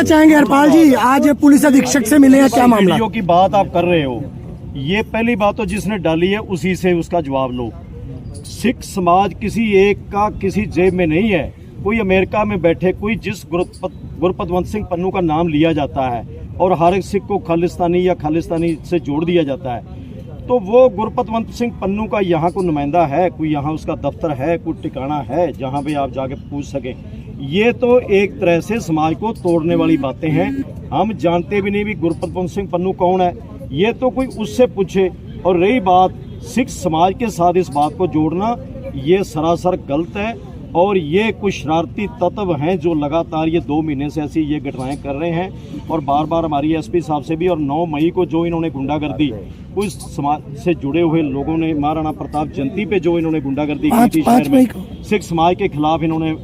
चाहेंगे हरपाल जी, आज पुलिस अधीक्षक से मिले हैं, क्या मामला? वीडियो की बात आप कर रहे हो, ये पहली बात तो जिसने डाली है उसी से उसका जवाब लो। सिख समाज किसी एक का किसी जेब में नहीं है। कोई अमेरिका में बैठे कोई जिस गुरपतवंत सिंह पन्नू का नाम लिया जाता है और हर एक सिख को खालिस्तानी या खालिस्तानी से जोड़ दिया जाता है, तो वो गुरपतवंत सिंह पन्नू का यहाँ को नुमाइंदा है, कोई यहाँ उसका दफ्तर है, कोई ठिकाना है जहाँ पे आप जाके पूछ सकें। ये तो एक तरह से समाज को तोड़ने वाली बातें हैं। हम जानते भी नहीं भी गुरपतवंत सिंह पन्नू कौन है, ये तो कोई उससे पूछे। और रही बात सिख समाज के साथ इस बात को जोड़ना, ये सरासर गलत है। और ये कुछ शरारती तत्व हैं जो लगातार ये 2 महीने से ऐसी ये घटनाएं कर रहे हैं। और बार बार हमारी एसपी साहब से भी, और 9 मई को जो इन्होंने गुंडागर्दी कुछ समाज से जुड़े हुए लोगों ने, महाराणा प्रताप जयंती पे जो इन्होंने गुंडागर्दी की थी शहर में, सिख समाज के खिलाफ इन्होंने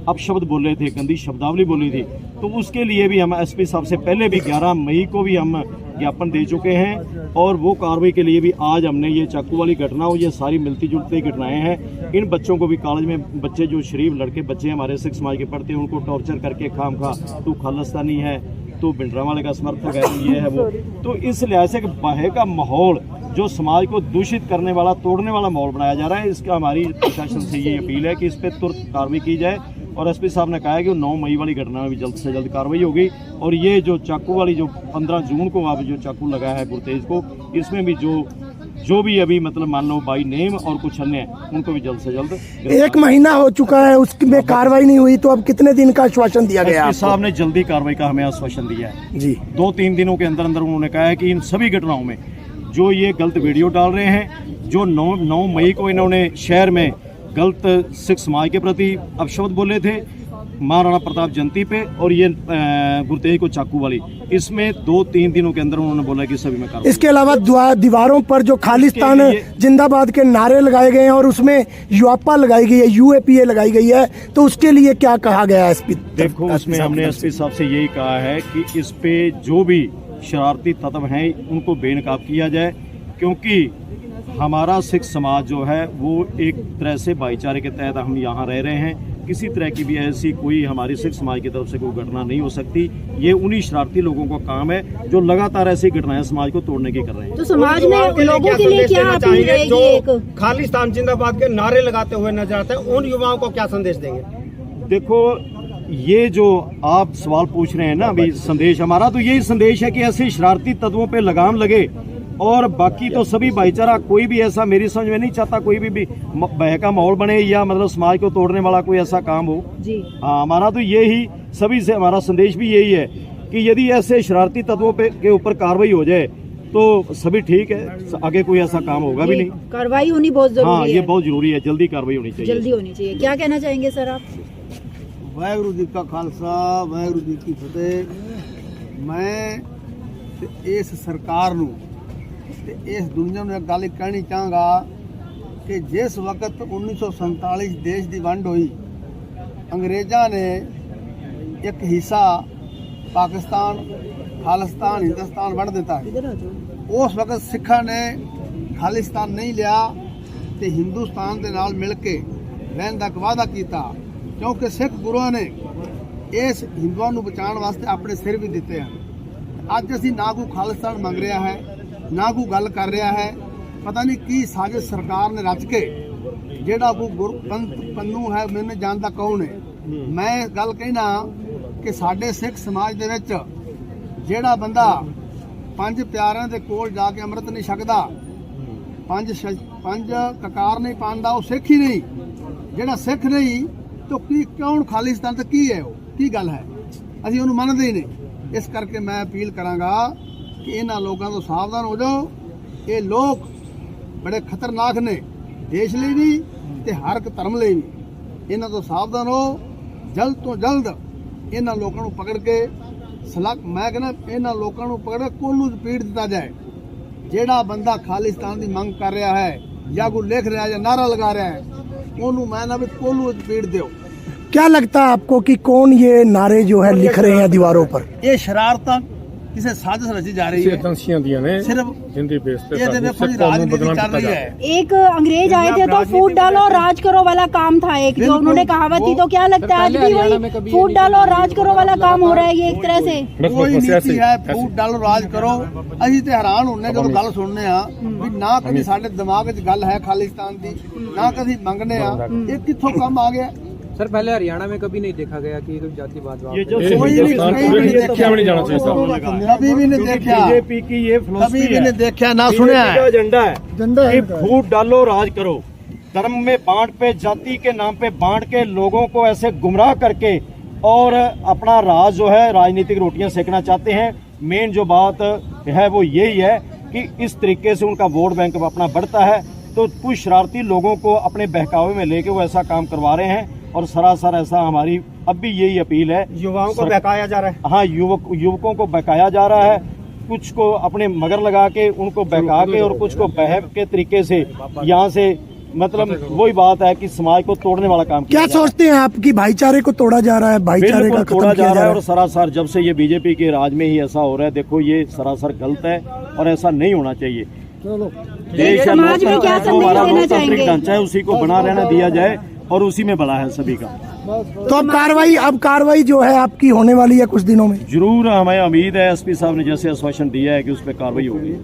अपशब्द बोले थे, गंदी शब्दावली बोली थी, तो उसके लिए भी हम एसपी साहब से पहले भी 11 मई को भी हम ज्ञापन दे चुके हैं। और वो कार्रवाई के लिए भी आज हमने ये चाकू वाली घटना और ये सारी मिलती जुलती घटनाएं हैं, इन बच्चों को भी कॉलेज में बच्चे जो शरीफ लड़के बच्चे हमारे सिख समाज के पढ़ते हैं, उनको टॉर्चर करके खाम खा तू खालिस्तानी है, तू भिंडरा वाले का समर्थक है, ये है वो। तो इस लिहाज से बाहर का माहौल जो समाज को दूषित करने वाला, तोड़ने वाला माहौल बनाया जा रहा है, इसका हमारी प्रशासन से ये अपील है कि इस पर तुरंत कार्रवाई की जाए। और एसपी साहब ने कहा है कि 9 मई वाली घटना में भी जल्द से जल्द कार्रवाई होगी। और ये जो चाकू वाली जो 15 जून को आप जो चाकू लगाया है गुरतेज को, इसमें भी जो भी अभी मतलब मान लो बाई नेम और कुछ अन्य, उनको भी जल्द से जल्द। 1 महीना हो चुका है, उसमें कार्रवाई नहीं हुई, तो अब कितने दिन का आश्वासन दिया गया? एसपी साहब ने जल्दी कार्रवाई का हमें आश्वासन दिया है जी। 2-3 दिनों के अंदर अंदर उन्होंने कहा है कि इन सभी घटनाओं में जो ये गलत वीडियो डाल रहे हैं, जो 9 मई को इन्होंने शहर में गलत सिख समाज के प्रति अपशब्द बोले थे महाराणा प्रताप जयंती पे, और ये गुरतेज को चाकू वाली, इसमें 2-3 दिनों के अंदर उन्होंने बोला कि सभी में कार्रवाई। इसके अलावा दीवारों पर जो खालिस्तान जिंदाबाद के नारे लगाए गए हैं और उसमें यूएपा लगाई गई है, यूएपीए लगाई गई है, तो उसके लिए क्या कहा गया है एसपी? देखो, उसमें हमने एसपी साहब से यही कहा है कि इस पे जो भी शरारती तत्व हैं उनको बेनकाब किया जाए, क्योंकि हमारा सिख समाज जो है वो एक तरह से भाईचारे के तहत हम यहाँ रह रहे हैं। किसी तरह की भी ऐसी कोई हमारी सिख समाज की तरफ से कोई घटना नहीं हो सकती। ये उन्हीं शरारती लोगों का काम है जो लगातार ऐसी घटनाएं समाज को तोड़ने की कर रहे हैं। तो समाज में लोगों के लिए क्या अपील रहेगी? जो खालिस्तान जिंदाबाद के नारे लगाते हुए नजर आते हैं, उन युवाओं को क्या संदेश देंगे? देखो, ये जो आप सवाल पूछ रहे हैं ना, अभी संदेश हमारा तो यही संदेश है कि ऐसे शरारती तत्वों पे लगाम लगे, और बाकी तो सभी भाईचारा, कोई भी ऐसा मेरी समझ में नहीं चाहता कोई भी बहका माहौल बने या मतलब समाज को तोड़ने वाला कोई ऐसा काम हो जी। हाँ, हमारा तो यही सभी से हमारा संदेश भी यही है कि यदि ऐसे शरारती तत्वों पे के ऊपर कार्रवाई हो जाए तो सभी ठीक है, आगे कोई ऐसा काम होगा भी नहीं। कार्रवाई होनी बहुत जरूरी है। हाँ, ये बहुत जरूरी है, जल्दी कार्रवाई होनी चाहिए, जल्दी होनी चाहिए। क्या कहना चाहेंगे सर आप? वाहिगुरू जी का खालसा, वाहिगुरू जी की फतेह। मैं इस सरकार नूं ते इस दुनिया में एक गल कहनी चाहूँगा कि जिस वक्त 1947 देश की वंड हुई, अंग्रेज़ों ने एक हिस्सा पाकिस्तान, खालिस्तान, हिंदुस्तान वंड दिता है। उस वक्त सिखा ने खालिस्तान नहीं लिया ते हिंदुस्तान के नाल मिल के रहने का वादा किया, क्योंकि सिख गुरुओं ने इस हिंदुओं को बचाने वास्ते अपने सिर भी दिते हैं। अज असीं ना कोई खालिस्तान मंग रहा है, ना कोई गल कर रहा है, पता नहीं की साजिश सरकार ने रच के, जेड़ा कोई गुरपंत पन्नू है, मैंने जानता कौन है। मैं गल कहना कि साडे सिख समाज दे विच जेड़ा बंदा 5 प्यारिਆਂ ਦੇ कोल जाके अमृत नहीं छकदा, 5 ककार नहीं पांदा, वो सिख ही नहीं। जेड़ा सिख नहीं तो की कौन खालिस्तान तो की है, वो की गल है, असीं उहनूं मनदे ही नहीं। इस करके मैं अपील करांगा कि इन्हां लोगों तो सावधान हो जाओ। ये लोग बड़े खतरनाक ने, देश लिए भी ते हर एक धर्म लिए भी। इन्हां तो सावधान हो, जल्द तो जल्द इन्हां लोगों को पकड़ के मैं कहना इन्हां लोगों को पकड़ के कोलू पीड़ दिता जाए। जेड़ा बंदा खालिस्तान की मंग कर रहा है या कोई लिख रहा है या नारा लगा रहा है, उन्होंने मैं ना भी कोलू पीड़ दो। क्या लगता है आपको कि कौन ये नारे जो है लिख रहे हैं दीवारों पर? ये शरारत ਕਿਸੇ ਸਾਜ਼ਿਸ਼ ਰਚੀ ਜਾ ਰਹੀ ਹੈ ਏਜੰਸੀਆਂ ਦੀਆਂ ਨੇ ਸਿਰਫ ਜਿੰਦੀ ਬੇਸ ਤੇ ये देखो जी राजनीति चल रही है। एक अंग्रेज आए थे तो फूट डालो और राज करो वाला काम था एक जो उन्होंने कहावत थी, तो क्या लगता है आज भी वही फूट डालो और राज करो वाला काम हो रहा है ये एक तरह से? ਕੋਈ ਨੀਤੀ ਹੈ ਫੂਟ ਡਾਲੋ ਰਾਜ ਕਰੋ। ਅਸੀਂ ਤੇ ਹੈਰਾਨ ਹੁੰਨੇ ਜਦੋਂ ਗੱਲ ਸੁਣਨੇ ਆ ਵੀ ਨਾ ਕਦੀ ਸਾਡੇ ਦਿਮਾਗ 'ਚ ਗੱਲ ਹੈ ਖਾਲਿਸਤਾਨ ਦੀ, ਨਾ ਕਦੀ ਮੰਗਨੇ ਆ, ਇਹ ਕਿੱਥੋਂ ਕੰਮ ਆ ਗਿਆ। सर पहले हरियाणा में कभी नहीं देखा गया कि जातिवाद ये जो कोई नहीं देखा भी नहीं जाना चाहिए, कभी भी नहीं देखा, बीजेपी की ये कभी फिलॉसफी भी है, नहीं देखा ना सुना है। एजेंडा है कि फूट डालो राज करो, धर्म में बांट पे, जाति के नाम पे बांट के लोगों को ऐसे गुमराह करके और अपना राज जो है राजनीतिक रोटियां सेकना चाहते हैं। मेन जो बात है वो यही है कि इस तरीके से उनका वोट बैंक अपना बढ़ता है, तो कुछ शरारती लोगों को अपने बहकावे में लेके वो ऐसा काम करवा रहे हैं। और सरासर ऐसा हमारी अब भी यही अपील है, युवाओं को बहकाया जा रहा है। हाँ, युवकों को बहकाया जा रहा है, कुछ को अपने मगर लगा के उनको बहका के और कुछ को बहक के तरीके से यहाँ से, मतलब वही बात है कि समाज को तोड़ने वाला काम क्या सोचते हैं आपकी भाईचारे को तोड़ा जा रहा है, भाईचारे का बिल्कुल खत्म तोड़ा किया जा रहा है। और है? सरासर जब से ये बीजेपी के राज में ही ऐसा हो रहा है, देखो ये सरासर गलत है और ऐसा नहीं होना चाहिए। देश या समाज में क्या जो संदेश हमारा देना लोकतांत्रिक चाहेंगे? ढांचा है उसी को बना रहना दिया जाए और उसी में भला है सभी का। तो अब कार्रवाई जो है आपकी होने वाली है कुछ दिनों में? जरूर हमें उम्मीद है, एसपी साहब ने जैसे आश्वासन दिया है कि उस पर कार्रवाई होगी।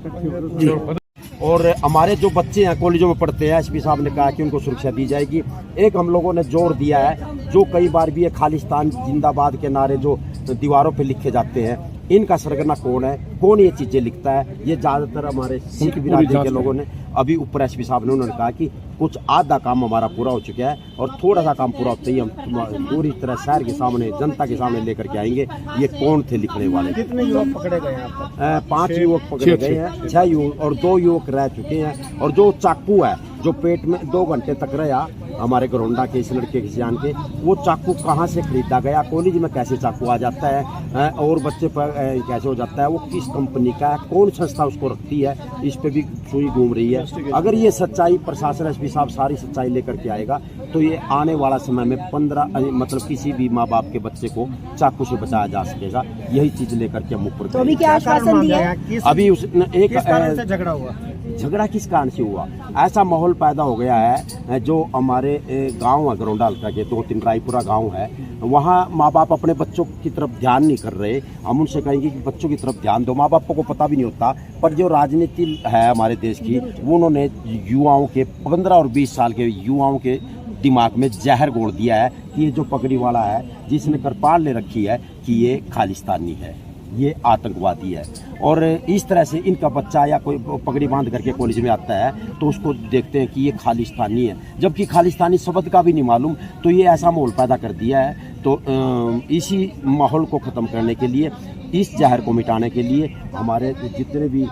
और हमारे जो बच्चे हैं कॉलेजों में पढ़ते हैं, एसपी साहब ने कहा कि उनको सुरक्षा दी जाएगी। एक हम लोगों ने जोर दिया है, जो कई बार भी ये खालिस्तान जिंदाबाद के नारे जो दीवारों पे लिखे जाते हैं, इनका सरगना कौन है, कौन ये चीजें लिखता है, ये ज्यादातर हमारे सिख बिरादरी के लोगों ने। अभी ऊपर एसपी साहब ने उन्होंने कहा कि कुछ आधा काम हमारा पूरा हो चुका है और थोड़ा सा काम पूरा होते ही हम पूरी तरह शहर के सामने, जनता के सामने लेकर के आएंगे ये कौन थे लिखने वाले। कितने युवक पकड़े गए हैं? 5 युवक पकड़े गए हैं, 6 युवक और 2 युवक रह चुके हैं। और जो चाकू है जो पेट में 2 घंटे तक रहा हमारे गरोंडा के इस लड़के के सियान के, वो चाकू कहाँ से खरीदा गया, कॉलेज में कैसे चाकू आ जाता है और बच्चे पर कैसे हो जाता है, वो किस कंपनी का है, कौन संस्था उसको रखती है, इस पे भी सुई घूम रही है। अगर ये सच्चाई प्रशासन एसपी साहब सारी सच्चाई लेकर के आएगा तो ये आने वाला समय में 15 मतलब किसी भी माँ बाप के बच्चे को चाकू से बचाया जा सकेगा। यही चीज लेकर के हम ऊपर तो अभी क्या आश्वासन दिया है? अभी उसने एक झगड़ा हुआ, झगड़ा किस कारण से हुआ, ऐसा माहौल पैदा हो गया है। जो हमारे गांव है गरोंडा हल्का के 2-3 रायपुरा गांव है, वहाँ माँ बाप अपने बच्चों की तरफ ध्यान नहीं कर रहे। हम उनसे कहेंगे कि बच्चों की तरफ ध्यान दो, माँ बापों को पता भी नहीं होता। पर जो राजनीति है हमारे देश की, वो उन्होंने युवाओं के 15 और 20 साल के युवाओं के दिमाग में जहर घोल दिया है कि ये जो पगड़ी वाला है, जिसने करपाल ले रखी है कि ये खालिस्तानी है, ये आतंकवादी है। और इस तरह से इनका बच्चा या कोई पगड़ी बांध करके कॉलेज में आता है तो उसको देखते हैं कि ये खालिस्तानी है, जबकि खालिस्तानी शब्द का भी नहीं मालूम। तो ये ऐसा माहौल पैदा कर दिया है। तो इसी माहौल को ख़त्म करने के लिए, इस जहर को मिटाने के लिए हमारे जितने भी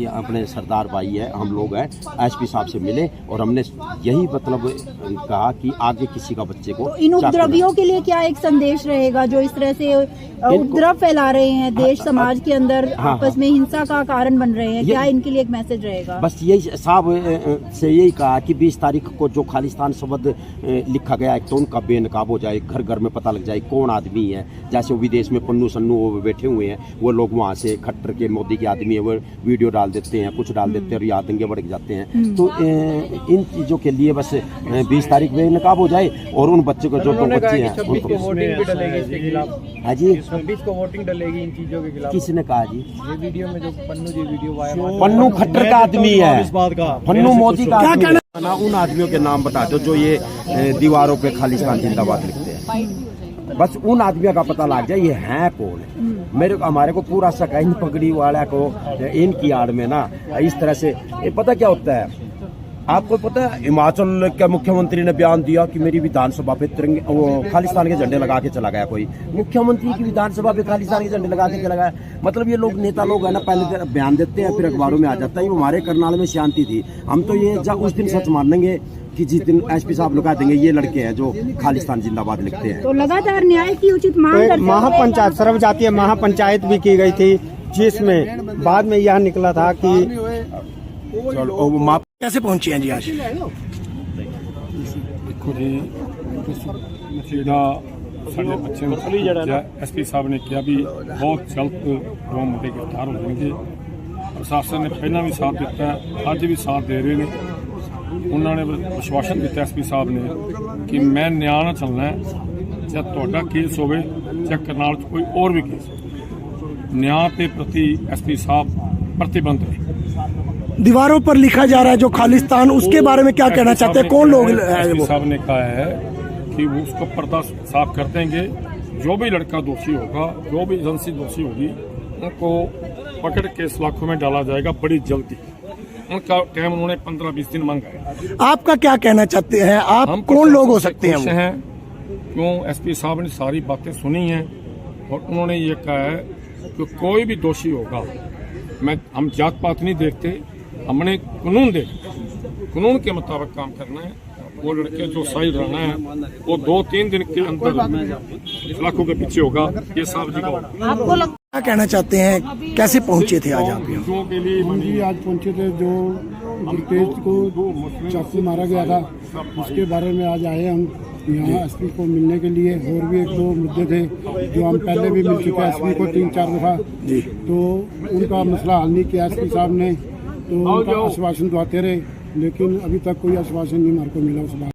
अपने सरदार भाई है, हम लोग हैं, एसपी साहब से मिले और हमने यही मतलब कहा कि आगे किसी का बच्चे को। तो इन उपद्रवियों के लिए क्या एक संदेश रहेगा जो इस तरह से उपद्रव फैला रहे हैं देश समाज के अंदर, आपस में हिंसा का कारण बन रहे हैं, क्या इनके लिए एक मैसेज रहेगा? बस यही साहब से यही कहा कि 20 तारीख को जो खालिस्तान शब्द लिखा गया है तो उनका बेनकाब हो जाए, घर घर में पता लग जाए कौन आदमी है। जैसे वो विदेश में पन्नू सन्नू वो बैठे हुए हैं, वो लोग वहाँ से खट्टर के मोदी के आदमी है, वो वीडियो डाल देते हैं, कुछ डाल देते हैं और ये आतंकी भड़क जाते हैं। तो इन चीज़ों के लिए बस 20 तारीख में नकाब हो जाए और उन बच्चों को जो बच्चे हैं 26 को वोटिंग भी डलेगी इसके खिलाफ। हाँ जी, 26 को वोटिंग डलेगी इन चीजों के खिलाफ। किसने कहा जी? ये वीडियो में जो पन्नू जी वीडियो वायरल, पन्नू खट्टर का आदमी है, इस बात का पन्नू मोदी का आदमी है। ना उन आदमियों के नाम बता दो जो ये दीवारों पे खालिस्तान जिंदाबाद लिखते हैं, बस उन आदमियों का पता लग जाए ये हैं कौन है। हमारे को पूरा शक है इन पगड़ी वाला को, इनकी आड़ में ना इस तरह से। ये पता क्या होता है आपको पता है, हिमाचल के मुख्यमंत्री ने बयान दिया कि मेरी विधानसभा पे तिरंगे वो खालिस्तान के झंडे लगा के चला गया। कोई मुख्यमंत्री की विधानसभा पे खालिस्तान के झंडे लगा के चला गया, मतलब ये लोग नेता लोग है ना, पहले बयान देते हैं फिर अखबारों में आ जाता है। हमारे करनाल में शांति थी, हम तो ये जब उस दिन सच मानेंगे कि जिस दिन एसपी साहब लोग देंगे ये लड़के हैं जो खालिस्तान जिंदाबाद लिखते हैं। तो लगातार न्याय की उचित मांग करते हुए महापंचायत, सर्वजातीय महापंचायत भी की गई थी, जिसमें बाद में यह निकला था कि कैसे पहुंचे हैं जी आज? देखो जी सीधा ਸਾਡੇ ਬੱਚੇ ਨੂੰ ਐਸਪੀ ਸਾਹਿਬ ਨੇ ਕਿਹਾ ਵੀ ਬਹੁਤ ਜਲਦ ਦੋ ਮੁੰਡੇ ਗ੍ਰਿਫਤਾਰ ਹੋ ਜਾਣਗੇ। ਪ੍ਰਸ਼ਾਸਨ ਨੇ ਪਹਿਲਾਂ ਵੀ ਸਾਥ ਦਿੱਤਾ, ਅੱਜ ਵੀ ਸਾਥ ਦੇ ਰਹੇ ਨੇ। ਉਹਨਾਂ ਨੇ ਵਿਸ਼ਵਾਸਨ ਦਿੱਤਾ ਐਸਪੀ ਸਾਹਿਬ ਨੇ ਕਿ ਮੈਂ ਨਿਆਂ ਨਾਲ ਚੱਲਣਾ ਹੈ, ਚਾਹੇ ਤੁਹਾਡਾ ਕੇਸ ਹੋਵੇ ਚਾਹੇ ਕਰਨਾਲ 'ਚ ਕੋਈ ਹੋਰ ਵੀ ਕੇਸ ਹੋਵੇ। ਨਿਆਂ के प्रति एसपी साहब प्रतिबद्ध है। दीवारों पर लिखा जा रहा है जो खालिस्तान, उसके बारे में क्या कहना चाहते हैं? कौन लोग हैं एसपी वो? साहब ने कहा है कि वो उसको पर्दा साफ कर देंगे। जो भी लड़का दोषी होगा, जो भी एजेंसी दोषी होगी, उनको पकड़ के सलाखों में डाला जाएगा बड़ी जल्दी। उनका टाइम उन्होंने 15-20 दिन मांगा है। आपका क्या कहना चाहते हैं? आप कौन लोग हो सकते हैं? हैं क्यों एसपी साहब ने सारी बातें सुनी हैं और उन्होंने ये कहा है कि कोई भी दोषी होगा, हम जात पात नहीं देखते, हमने कानून कानून के मुताबिक काम करना है। वो लड़के जो सही रहना है वो 2-3 दिन के अंदर लाखों के पीछे होगा। ये साहब जी का क्या कहना चाहते हैं? कैसे पहुंचे थे आज आप यहाँ? हिंदुओं के लिए हम जी आज पहुंचे थे, जो गुरतेज को चाकू मारा गया था उसके बारे में आज आए हम यहाँ एसपी को मिलने के लिए। और भी 1-2 मुद्दे थे जो हम पहले भी मिल चुके हैं एसपी को 3-4 दफा, तो उनका मसला हल नहीं किया एसपी साहब ने। तो उनका आश्वासन तो आते रहे, लेकिन अभी तक कोई आश्वासन नहीं हमारे को मिला उस बात।